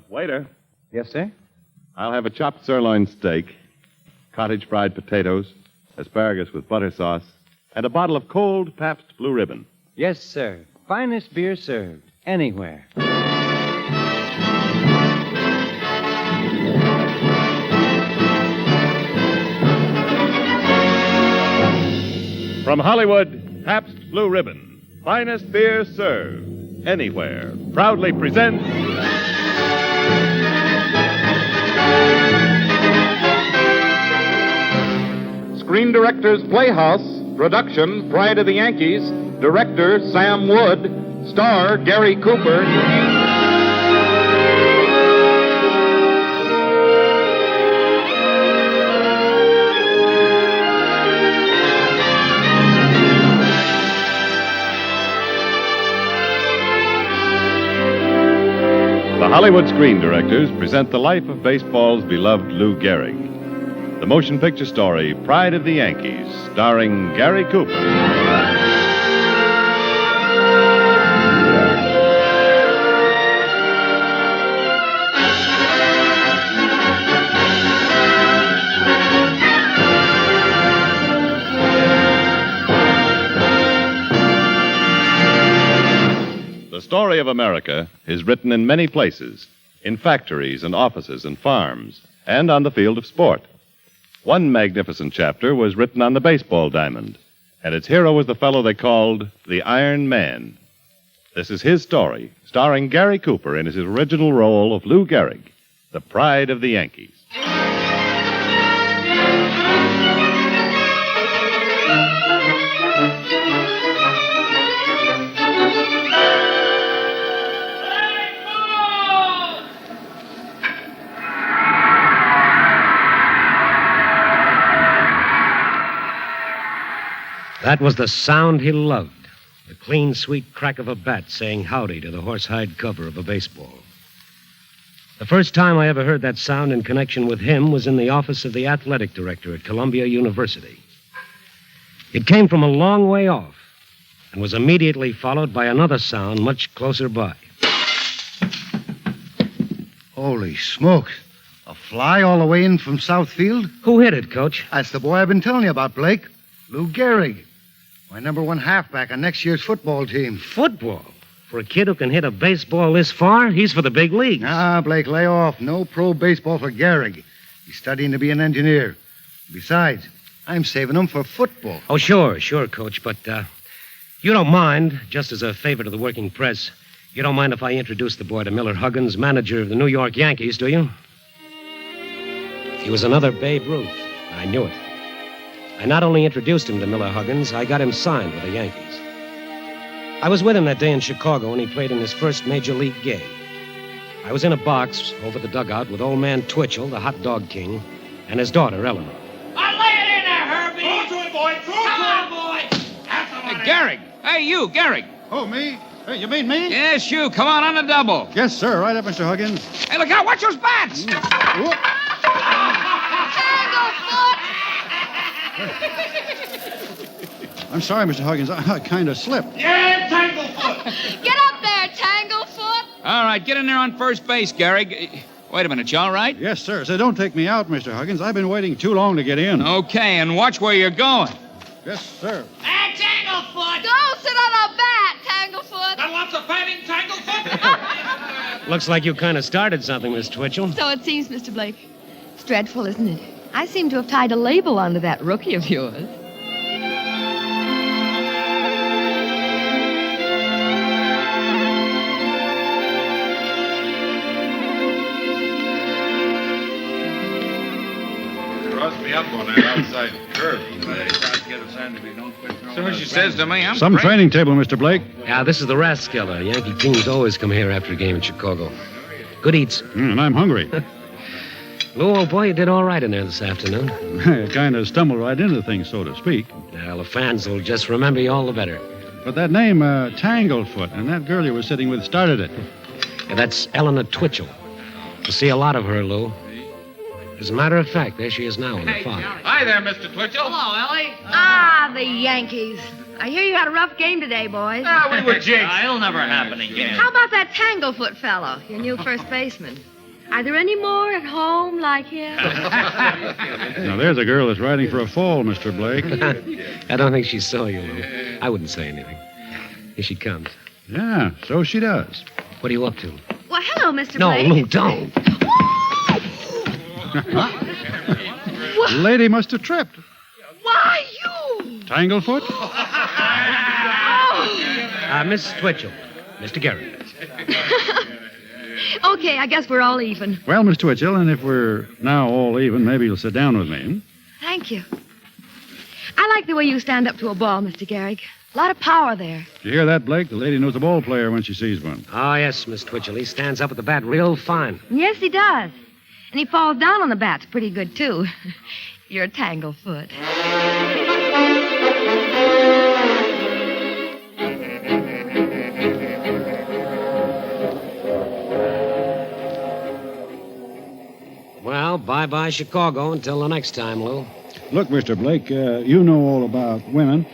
Waiter. Yes, sir? I'll have a chopped sirloin steak, cottage fried potatoes, asparagus with butter sauce, and a bottle of cold Pabst Blue Ribbon. Yes, sir. Finest beer served anywhere. From Hollywood, Pabst Blue Ribbon, finest beer served anywhere, proudly presents Screen Directors Playhouse, production Pride of the Yankees, director Sam Wood, star Gary Cooper. The Hollywood Screen Directors present the life of baseball's beloved Lou Gehrig. The motion picture story, Pride of the Yankees, starring Gary Cooper. The story of America is written in many places, in factories and offices and farms, and on the field of sport. One magnificent chapter was written on the baseball diamond, and its hero was the fellow they called the Iron Man. This is his story, starring Gary Cooper in his original role of Lou Gehrig, the Pride of the Yankees. That was the sound he loved. The clean, sweet crack of a bat saying howdy to the horsehide cover of a baseball. The first time I ever heard that sound in connection with him was in the office of the athletic director at Columbia University. It came from a long way off and was immediately followed by another sound much closer by. Holy smokes. A fly all the way in from Southfield? Who hit it, Coach? That's the boy I've been telling you about, Blake. Lou Gehrig. My number one halfback on next year's football team. Football? For a kid who can hit a baseball this far, he's for the big leagues. Blake, lay off. No pro baseball for Gehrig. He's studying to be an engineer. Besides, I'm saving him for football. Oh, sure, Coach, but you don't mind, just as a favor to the working press, you don't mind if I introduce the boy to Miller Huggins, manager of the New York Yankees, do you? He was another Babe Ruth. I knew it. I not only introduced him to Miller Huggins, I got him signed with the Yankees. I was with him that day in Chicago when he played in his first major league game. I was in a box over the dugout with old man Twitchell, the hot dog king, and his daughter, Eleanor. I'll lay it in there, Herbie. Throw to it, boy. Come on, boys. Hey, Gehrig. Hey, you, Gehrig. Oh, me? Hey, you mean me? Yes, you. Come on the double. Yes, sir. Right up, Mr. Huggins. Hey, look out. Watch those bats. Whoop. I'm sorry, Mr. Huggins. I kind of slipped. Yeah, Tanglefoot. Get up there, Tanglefoot. All right, get in there on first base, Gehrig. Wait a minute, you all right? Yes, sir. So don't take me out, Mr. Huggins. I've been waiting too long to get in. Okay, and watch where you're going. Yes, sir. Hey, Tanglefoot. Go sit on a bat, Tanglefoot. Got lots of fatting, Tanglefoot? Looks like you kind of started something, Miss Twitchell. So it seems, Mr. Blake. It's dreadful, isn't it? I seem to have tied a label onto that rookie of yours. Crossed me up on that outside curve. So she says to me, I'm Some crazy. training table, Mr. Blake. Yeah, this is the Rathskeller. Yankee teams always come here after a game in Chicago. Good eats. And I'm hungry. Lou, old boy, you did all right in there this afternoon. I kind of stumbled right into things, so to speak. Well, the fans will just remember you all the better. But that name, Tanglefoot, and that girl you were sitting with started it. Yeah, that's Eleanor Twitchell. You see a lot of her, Lou. As a matter of fact, there she is now in the fire. Hi there, Mr. Twitchell. Hello, Ellie. Ah, the Yankees. I hear you had a rough game today, boys. We were jinxed. It'll never happen again. How about that Tanglefoot fellow, your new first baseman? Are there any more at home like him? Now, there's a girl that's riding for a fall, Mr. Blake. I don't think she saw you, Lou. I wouldn't say anything. Here she comes. Yeah, so she does. What are you up to? Well, hello, Mr. No, Blake. Lou, don't. The lady must have tripped. Why, you? Tanglefoot? Miss Twitchell. Mr. Garrett. Okay, I guess we're all even. Well, Miss Twitchell, and if we're now all even, maybe you'll sit down with me. Thank you. I like the way you stand up to a ball, Mr. Garrick. A lot of power there. Did you hear that, Blake? The lady knows a ball player when she sees one. Oh, yes, Miss Twitchell. He stands up at the bat real fine. Yes, he does. And he falls down on the bats pretty good, too. You're a Tanglefoot. Well, bye-bye Chicago until the next time, Lou. Look, Mr. Blake, you know all about women.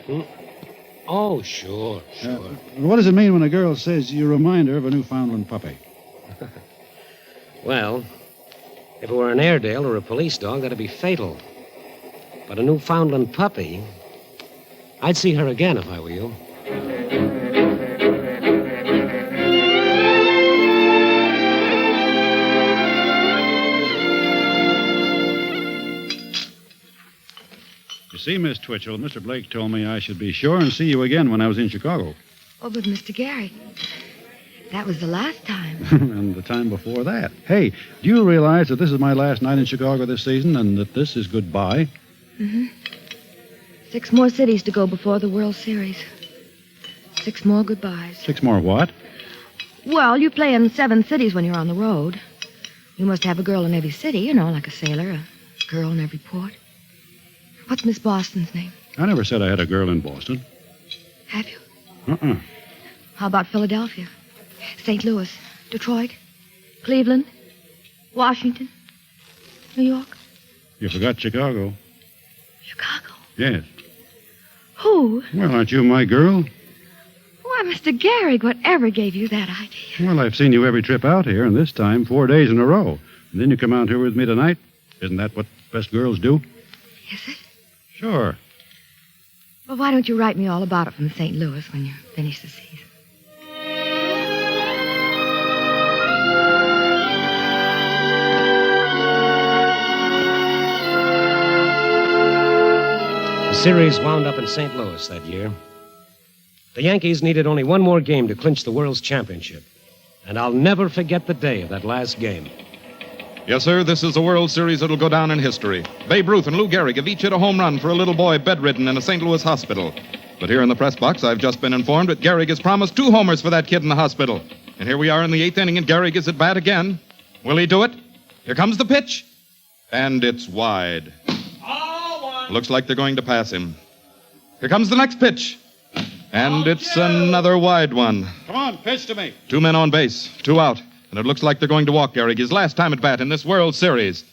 Oh, sure. What does it mean when a girl says you remind her of a Newfoundland puppy? Well, if it were an Airedale or a police dog, that'd be fatal. But a Newfoundland puppy, I'd see her again if I were you. You see, Miss Twitchell, Mr. Blake told me I should be sure and see you again when I was in Chicago. Oh, but Mr. Garrick, that was the last time. And the time before that. Hey, do you realize that this is my last night in Chicago this season and that this is goodbye? Mm-hmm. 6 more cities to go before the World Series. 6 more goodbyes. 6 more what? Well, you play in 7 cities when you're on the road. You must have a girl in every city, you know, like a sailor, a girl in every port. What's Miss Boston's name? I never said I had a girl in Boston. Have you? Uh-uh. How about Philadelphia? St. Louis? Detroit? Cleveland? Washington? New York? You forgot Chicago. Chicago? Yes. Who? Well, aren't you my girl? Why, Mr. Garrick, whatever gave you that idea? Well, I've seen you every trip out here, and this time 4 days in a row. And then you come out here with me tonight. Isn't that what best girls do? Is it? Sure. Well, why don't you write me all about it from St. Louis when you finish the season? The series wound up in St. Louis that year. The Yankees needed only one more game to clinch the World's Championship. And I'll never forget the day of that last game. Yes, sir, this is a World Series that'll go down in history. Babe Ruth and Lou Gehrig have each hit a home run for a little boy bedridden in a St. Louis hospital. But here in the press box, I've just been informed that Gehrig has promised 2 homers for that kid in the hospital. And here we are in the 8th inning, and Gehrig is at bat again. Will he do it? Here comes the pitch. And it's wide. Looks like they're going to pass him. Here comes the next pitch. And it's another wide one. Come on, pitch to me. 2 men on base, 2 out. And it looks like they're going to walk Gehrig, his last time at bat in this World Series.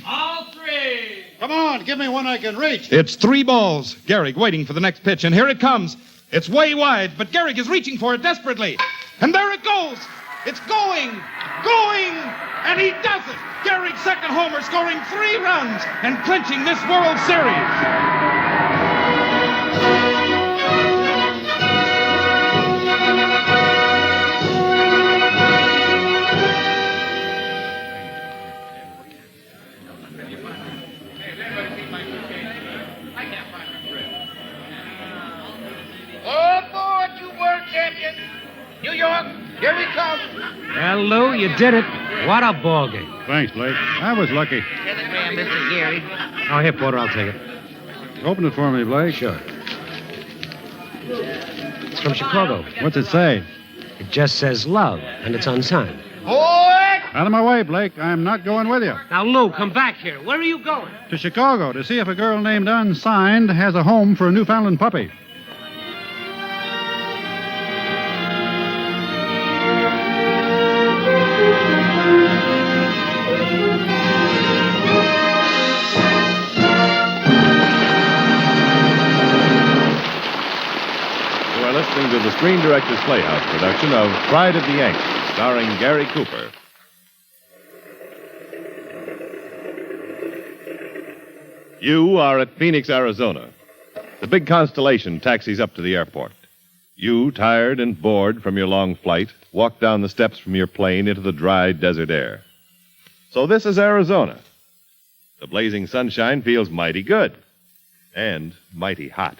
All 3. Come on, give me one I can reach. It's 3 balls. Gehrig waiting for the next pitch, and here it comes. It's way wide, but Gehrig is reaching for it desperately. And there it goes. It's going, and he does it. Gehrig's second homer, scoring 3 runs and clinching this World Series. All aboard, you world champions. New York, here we come. Well, Lou, you did it. What a ball game. Thanks, Blake. I was lucky. Telegram, Mr. Gehrig. Oh, here, Porter, I'll take it. Open it for me, Blake. Sure. It's from Chicago. What's it say? It just says love, and it's unsigned. Boy! Out of my way, Blake. I'm not going with you. Now, Lou, come back here. Where are you going? To Chicago to see if a girl named Unsigned has a home for a Newfoundland puppy. Screen Directors Playhouse production of Pride of the Yankees, starring Gary Cooper. You are at Phoenix, Arizona. The big Constellation taxis up to the airport. You, tired and bored from your long flight, walk down the steps from your plane into the dry desert air. So this is Arizona. The blazing sunshine feels mighty good and mighty hot.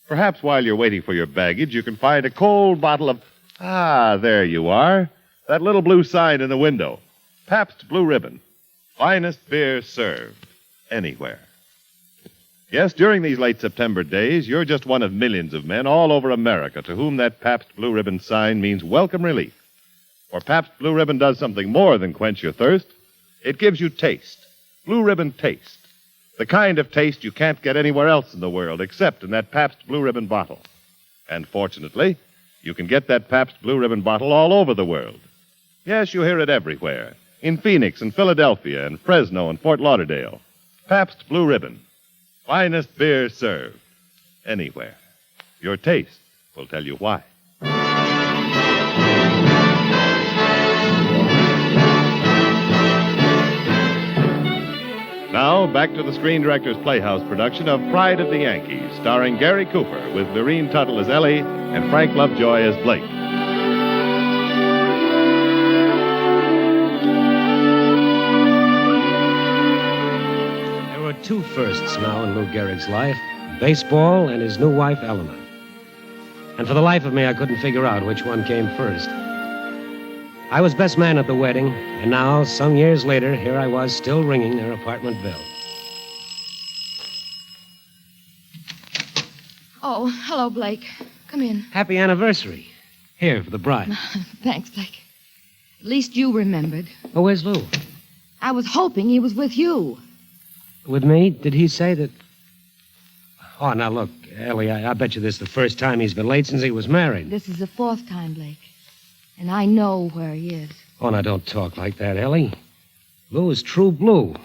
Perhaps while you're waiting for your baggage, you can find a cold bottle of... Ah, there you are. That little blue sign in the window. Pabst Blue Ribbon. Finest beer served anywhere. Yes, during these late September days, you're just one of millions of men all over America to whom that Pabst Blue Ribbon sign means welcome relief. For Pabst Blue Ribbon does something more than quench your thirst. It gives you taste. Blue Ribbon taste. The kind of taste you can't get anywhere else in the world except in that Pabst Blue Ribbon bottle. And fortunately, you can get that Pabst Blue Ribbon bottle all over the world. Yes, you hear it everywhere. In Phoenix and Philadelphia and Fresno and Fort Lauderdale. Pabst Blue Ribbon. Finest beer served anywhere. Your taste will tell you why. Now, back to the Screen Directors Playhouse production of Pride of the Yankees, starring Gary Cooper with Lurene Tuttle as Ellie and Frank Lovejoy as Blake. There were two firsts now in Lou Gehrig's life, baseball and his new wife, Eleanor. And for the life of me, I couldn't figure out which one came first. I was best man at the wedding, and now, some years later, here I was still ringing their apartment bell. Oh, hello, Blake. Come in. Happy anniversary. Here, for the bride. Thanks, Blake. At least you remembered. Oh, where's Lou? I was hoping he was with you. With me? Did he say that... Oh, now, look, Ellie, I bet you this is the first time he's been late since he was married. This is the fourth time, Blake. And I know where he is. Oh, now, don't talk like that, Ellie. Lou is true blue.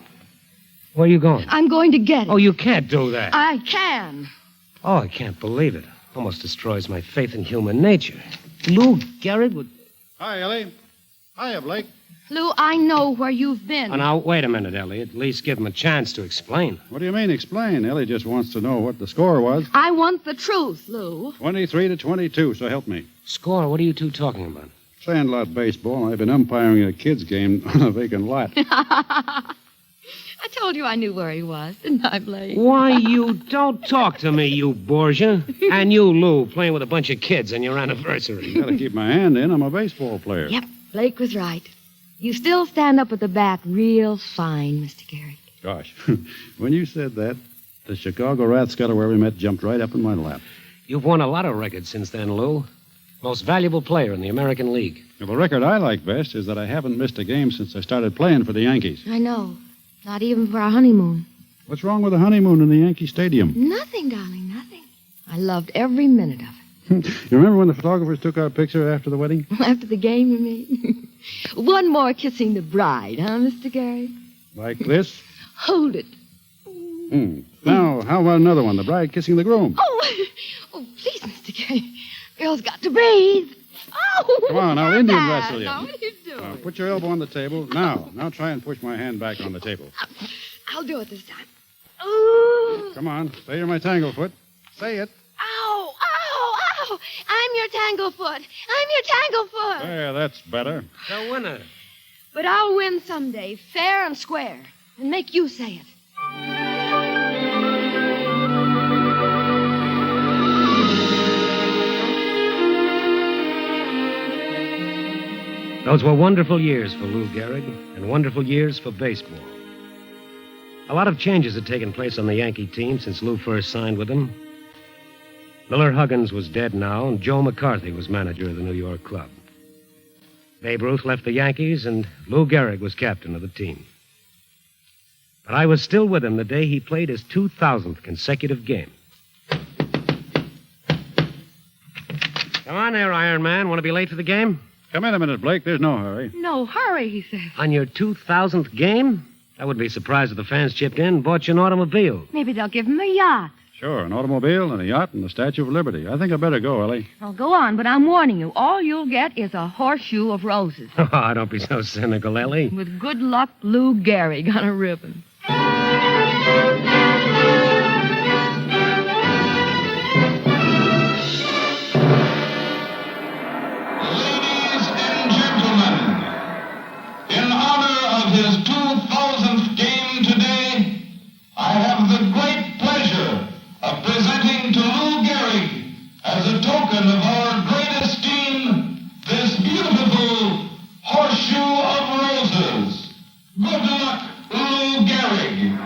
Where are you going? I'm going to get him. Oh, you can't do that. I can. Oh, I can't believe it. Almost destroys my faith in human nature. Lou Gehrig would... Hi, Ellie. Hiya, Blake. Lou, I know where you've been. Oh, now, wait a minute, Ellie. At least give him a chance to explain. What do you mean, explain? Ellie just wants to know what the score was. I want the truth, Lou. 23-22, so help me. Score? What are you two talking about? Sandlot baseball. I've been umpiring a kids' game on a vacant lot. I told you I knew where he was, didn't I, Blake? Why, you don't talk to me, you Borgia. And you, Lou, playing with a bunch of kids on your anniversary. Gotta keep my hand in. I'm a baseball player. Yep, Blake was right. You still stand up at the bat real fine, Mr. Gehrig. Gosh, when you said that, the Chicago Rathscutter where we met jumped right up in my lap. You've won a lot of records since then, Lou. Most valuable player in the American League. Well, the record I like best is that I haven't missed a game since I started playing for the Yankees. I know. Not even for our honeymoon. What's wrong with a honeymoon in the Yankee Stadium? Nothing, darling, nothing. I loved every minute of it. You remember when the photographers took our picture after the wedding? After the game, you mean? One more kissing the bride, huh, Mr. Gehrig? Like this? Hold it. Now, how about another one? The bride kissing the groom. Oh, please, Mr. Gehrig. Girl's got to breathe. Oh, Come on, I'll Indian wrestle you. Now, what are you doing? Put your elbow on the table. Now try and push my hand back on the table. I'll do it this time. Ooh. Come on, say you're my tanglefoot. Say it. Ow, ow, ow. I'm your tanglefoot. I'm your tanglefoot. There, that's better. The winner. But I'll win someday, fair and square, and make you say it. Those were wonderful years for Lou Gehrig and wonderful years for baseball. A lot of changes had taken place on the Yankee team since Lou first signed with them. Miller Huggins was dead now, and Joe McCarthy was manager of the New York club. Babe Ruth left the Yankees, and Lou Gehrig was captain of the team. But I was still with him the day he played his 2,000th consecutive game. Come on there, Iron Man. Want to be late for the game? Come in a minute, Blake. There's no hurry. No hurry, he says. On your 2,000th game? I wouldn't be surprised if the fans chipped in and bought you an automobile. Maybe they'll give him a yacht. Sure, an automobile and a yacht and the Statue of Liberty. I think I better go, Ellie. Well, go on, but I'm warning you. All you'll get is a horseshoe of roses. Oh, don't be so cynical, Ellie. With good luck, Lou Gehrig on a ribbon. Ladies and gentlemen, in honor of his 2000th game today, I have the great pleasure of presenting to Lou Gehrig, as a token of our great esteem, this beautiful horseshoe of roses. Good luck, Lou Gehrig.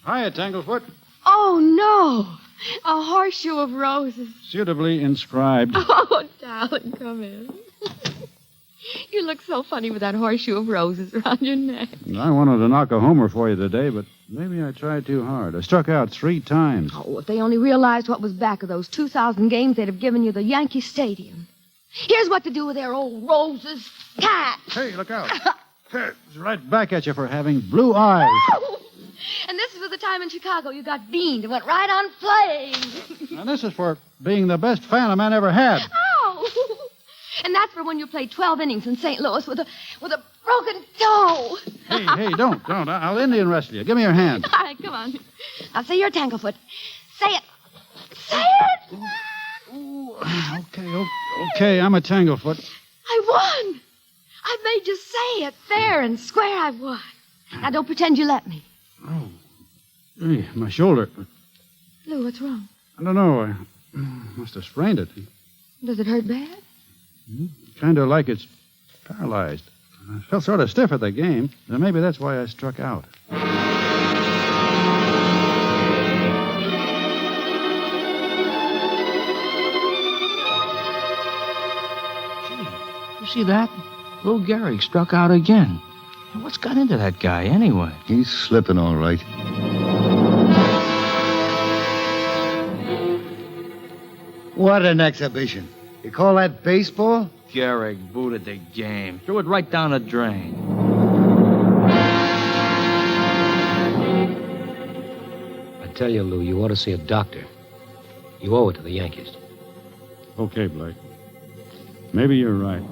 Hiya, Tanglefoot. Oh, no. A horseshoe of roses. Suitably inscribed. Oh, darling, come in. You look so funny with that horseshoe of roses around your neck. I wanted to knock a homer for you today, but maybe I tried too hard. I struck out 3 times. Oh, if they only realized what was back of those 2,000 games, they'd have given you the Yankee Stadium. Here's what to do with their old roses. Cat. Hey, look out. It's right back at you for having blue eyes. And this was the time in Chicago you got beamed and went right on playing. And this is for being the best fan a man ever had. Oh! And that's for when you played 12 innings in St. Louis with a broken toe. Hey, don't. I'll Indian wrestle you. Give me your hand. All right, come on. Now say your Tanglefoot. Say it. Say it. Ooh, okay, I'm a Tanglefoot. I won. I made you say it fair and square. I won. Now don't pretend you let me. Oh, hey, my shoulder. Lou, what's wrong? I don't know. I must have sprained it. Does it hurt bad? Kind of like it's paralyzed. I felt sort of stiff at the game. And maybe that's why I struck out. Gee, you see that? Lou Gehrig struck out again. What's got into that guy, anyway? He's slipping all right. What an exhibition. You call that baseball? Gehrig booted the game. Threw it right down the drain. I tell you, Lou, you ought to see a doctor. You owe it to the Yankees. Okay, Blake. Maybe you're right.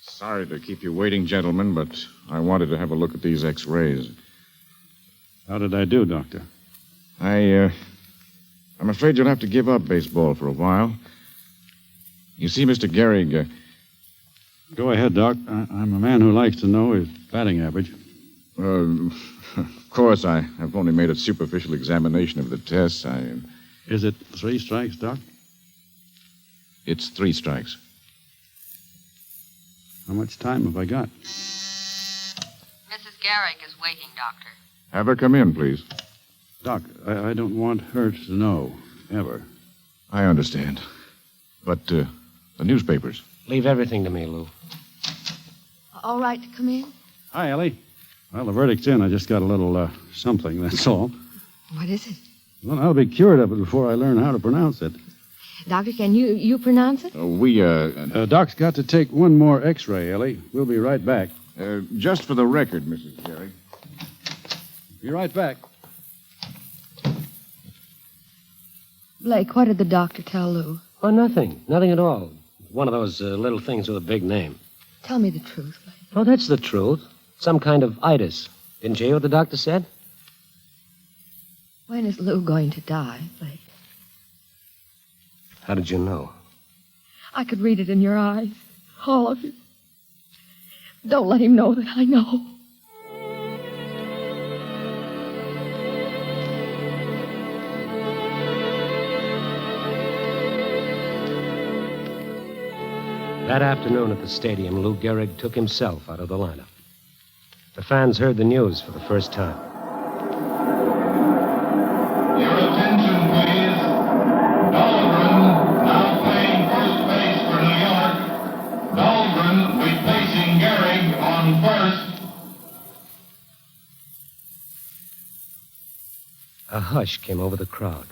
Sorry to keep you waiting, gentlemen, but I wanted to have a look at these X-rays. How did I do, Doctor? I'm afraid you'll have to give up baseball for a while. You see, Mr. Gehrig... Go ahead, Doc. I'm a man who likes to know his batting average. Of course, I have only made a superficial examination of the tests. Is it 3 strikes, Doc? It's 3 strikes. How much time have I got? Mrs. Gehrig is waiting, Doctor. Have her come in, please. Doc, I don't want her to know, ever. I understand. But, the newspapers. Leave everything to me, Lou. All right to come in? Hi, Ellie. Well, the verdict's in. I just got a little, something, that's all. What is it? Well, I'll be cured of it before I learn how to pronounce it. Doctor, can you pronounce it? Doc's got to take one more X-ray, Ellie. We'll be right back. Just for the record, Mrs. Gehrig. Be right back. Blake, what did the doctor tell Lou? Oh, nothing. Nothing at all. One of those little things with a big name. Tell me the truth, Blake. Oh, that's the truth. Some kind of itis. Didn't you hear what the doctor said? When is Lou going to die, Blake? How did you know? I could read it in your eyes. All of you. Don't let him know that I know. That afternoon at the stadium, Lou Gehrig took himself out of the lineup. The fans heard the news for the first time. Your attention, please. Lurene, now playing first base for New York. hush came over the crowd.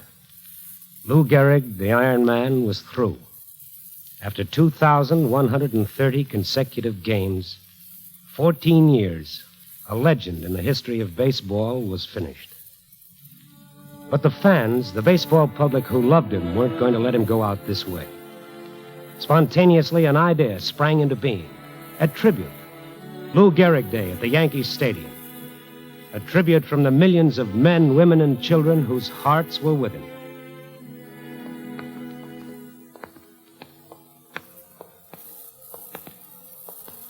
Lou Gehrig, the Iron Man, was through. After 2,130 consecutive games, 14 years, a legend in the history of baseball was finished. But the fans, the baseball public who loved him, weren't going to let him go out this way. Spontaneously, an idea sprang into being. A tribute. Lou Gehrig Day at the Yankees Stadium. A tribute from the millions of men, women, and children whose hearts were with him.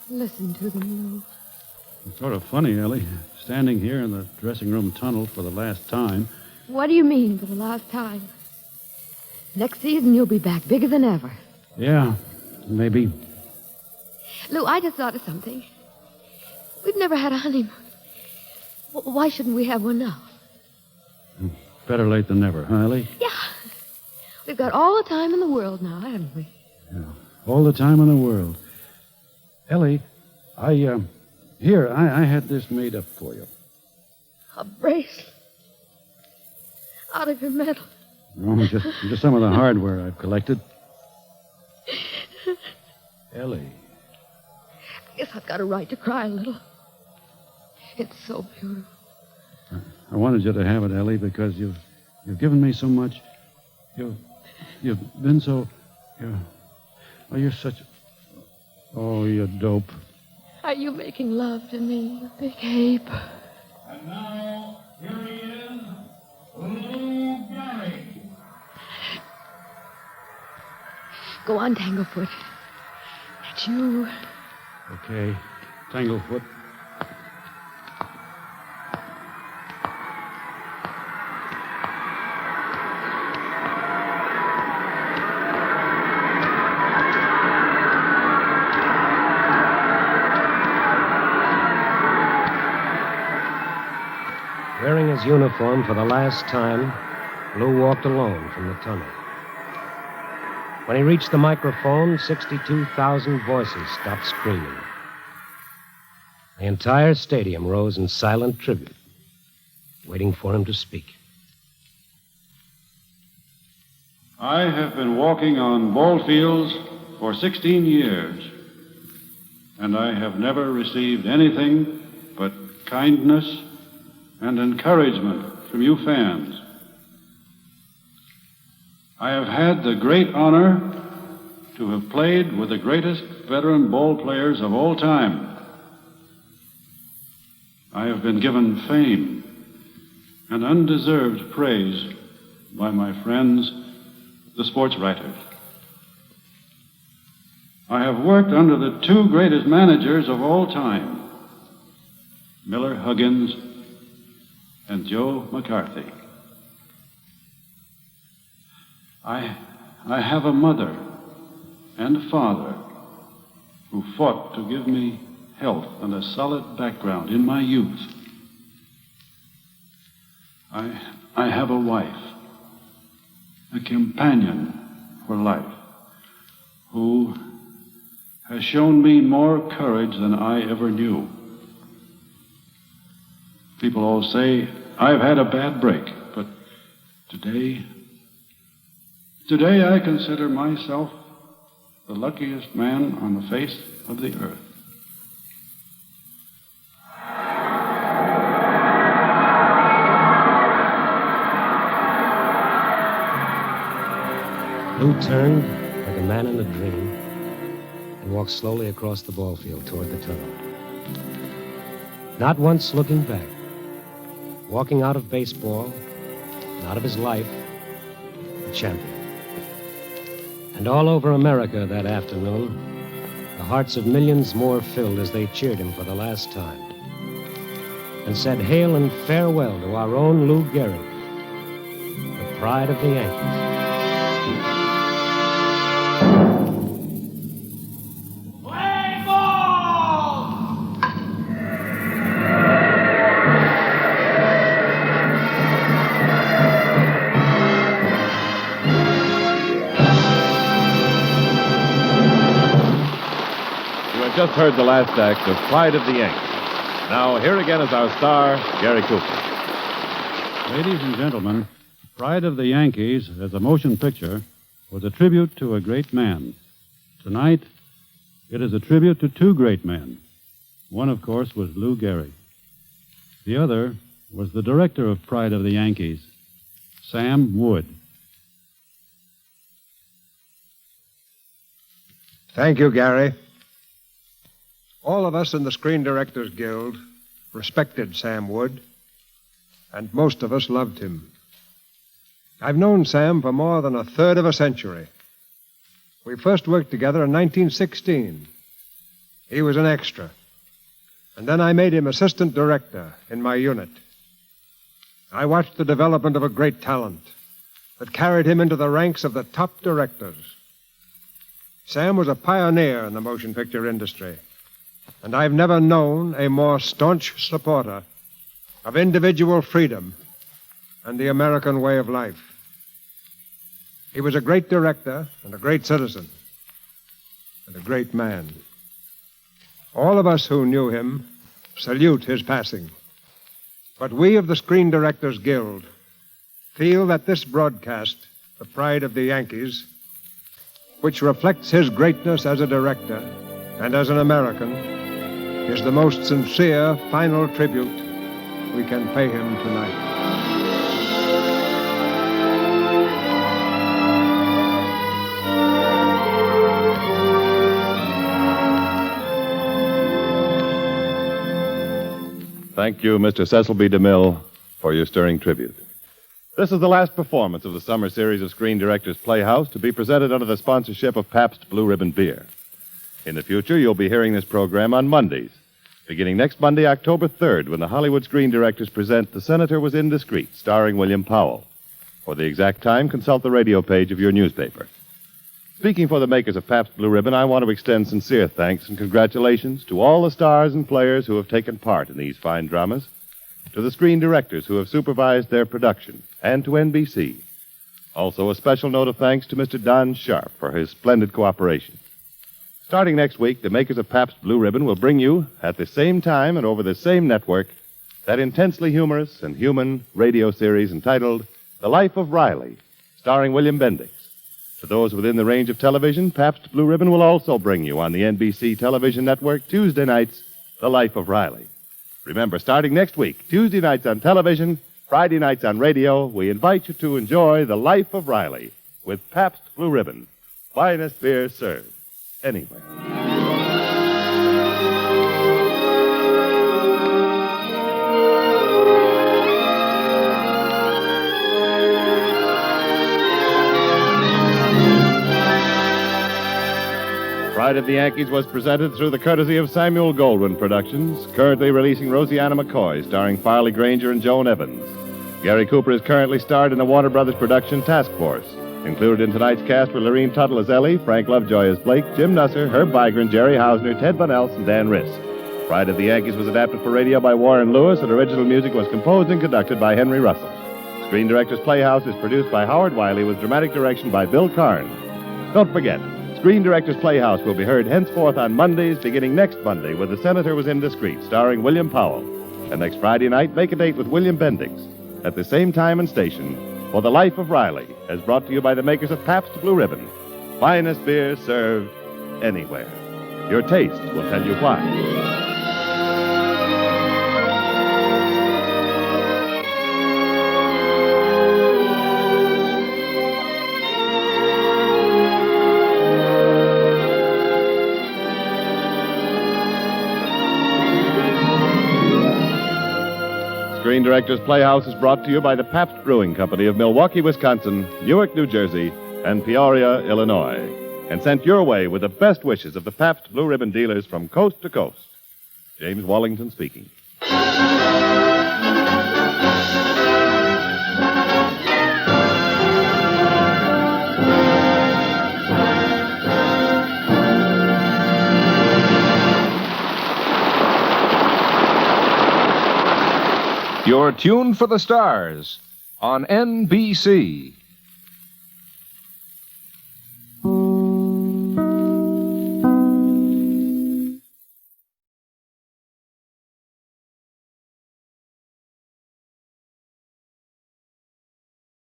Listen to them, Lou. It's sort of funny, Ellie, standing here in the dressing room tunnel for the last time. What do you mean for the last time? Next season, you'll be back bigger than ever. Yeah, maybe. Lou, I just thought of something. We've never had a honeymoon. Why shouldn't we have one now? Better late than never, huh, Ellie? Yeah. We've got all the time in the world now, haven't we? Yeah, all the time in the world. Ellie, I had this made up for you. A bracelet. Out of your metal. No, just some of the hardware I've collected. Ellie. I guess I've got a right to cry a little. It's so beautiful. I wanted you to have it, Ellie, because you've given me so much. You've been so. You're such. Oh, you dope. Are you making love to me, you big ape? And now, here he is, Lou Gehrig. Go on, Tanglefoot. That's you. Okay, Tanglefoot. Wearing his uniform for the last time, Lou walked alone from the tunnel. When he reached the microphone, 62,000 voices stopped screaming. The entire stadium rose in silent tribute, waiting for him to speak. I have been walking on ball fields for 16 years, and I have never received anything but kindness and encouragement from you fans. I have had the great honor to have played with the greatest veteran ball players of all time. I have been given fame and undeserved praise by my friends, the sports writers. I have worked under the two greatest managers of all time, Miller Huggins and Joe McCarthy. I have a mother and a father who fought to give me health and a solid background in my youth. I have a wife, a companion for life, who has shown me more courage than I ever knew. People all say I've had a bad break, but today I consider myself the luckiest man on the face of the earth. Lou turned like a man in a dream and walked slowly across the ball field toward the tunnel. Not once looking back. Walking out of baseball, and out of his life, a champion. And all over America that afternoon, the hearts of millions more filled as they cheered him for the last time and said hail and farewell to our own Lou Gehrig, the pride of the Yankees. Just heard the last act of Pride of the Yankees. Now, here again is our star, Gary Cooper. Ladies and gentlemen, Pride of the Yankees as a motion picture was a tribute to a great man. Tonight, it is a tribute to two great men. One, of course, was Lou Gehrig. The other was the director of Pride of the Yankees, Sam Wood. Thank you, Gary. All of us in the Screen Directors Guild respected Sam Wood, and most of us loved him. I've known Sam for more than a third of a century. We first worked together in 1916. He was an extra. And then I made him assistant director in my unit. I watched the development of a great talent that carried him into the ranks of the top directors. Sam was a pioneer in the motion picture industry, and I've never known a more staunch supporter of individual freedom and the American way of life. He was a great director and a great citizen and a great man. All of us who knew him salute his passing. But we of the Screen Directors Guild feel that this broadcast, The Pride of the Yankees, which reflects his greatness as a director and as an American, is the most sincere final tribute we can pay him tonight. Thank you, Mr. Cecil B. DeMille, for your stirring tribute. This is the last performance of the summer series of Screen Directors Playhouse to be presented under the sponsorship of Pabst Blue Ribbon Beer. In the future, you'll be hearing this program on Mondays, beginning next Monday, October 3rd, when the Hollywood Screen Directors present The Senator Was Indiscreet, starring William Powell. For the exact time, consult the radio page of your newspaper. Speaking for the makers of Pabst Blue Ribbon, I want to extend sincere thanks and congratulations to all the stars and players who have taken part in these fine dramas, to the screen directors who have supervised their production, and to NBC. Also, a special note of thanks to Mr. Don Sharp for his splendid cooperation. Starting next week, the makers of Pabst Blue Ribbon will bring you, at the same time and over the same network, that intensely humorous and human radio series entitled The Life of Riley, starring William Bendix. To those within the range of television, Pabst Blue Ribbon will also bring you on the NBC television network Tuesday nights, The Life of Riley. Remember, starting next week, Tuesday nights on television, Friday nights on radio, we invite you to enjoy The Life of Riley with Pabst Blue Ribbon. Finest beer served anywhere. Pride of the Yankees was presented through the courtesy of Samuel Goldwyn Productions, currently releasing Rosianna McCoy, starring Farley Granger and Joan Evans. Gary Cooper is currently starred in the Warner Brothers production Task Force. Included in tonight's cast were Lurene Tuttle as Ellie, Frank Lovejoy as Blake, Jim Nusser, Herb Vigran, Jerry Hausner, Ted Van Elst, and Dan Riss. Pride of the Yankees was adapted for radio by Warren Lewis, and original music was composed and conducted by Henry Russell. Screen Directors Playhouse is produced by Howard Wiley with dramatic direction by Bill Carnes. Don't forget, Screen Directors Playhouse will be heard henceforth on Mondays, beginning next Monday with The Senator Was Indiscreet, starring William Powell. And next Friday night, make a date with William Bendix at the same time and station for The Life of Riley, as brought to you by the makers of Pabst Blue Ribbon. Finest beer served anywhere. Your taste will tell you why. Screen Directors Playhouse is brought to you by the Pabst Brewing Company of Milwaukee, Wisconsin, Newark, New Jersey, and Peoria, Illinois, and sent your way with the best wishes of the Pabst Blue Ribbon dealers from coast to coast. James Wallington speaking. You're tuned for the stars on NBC.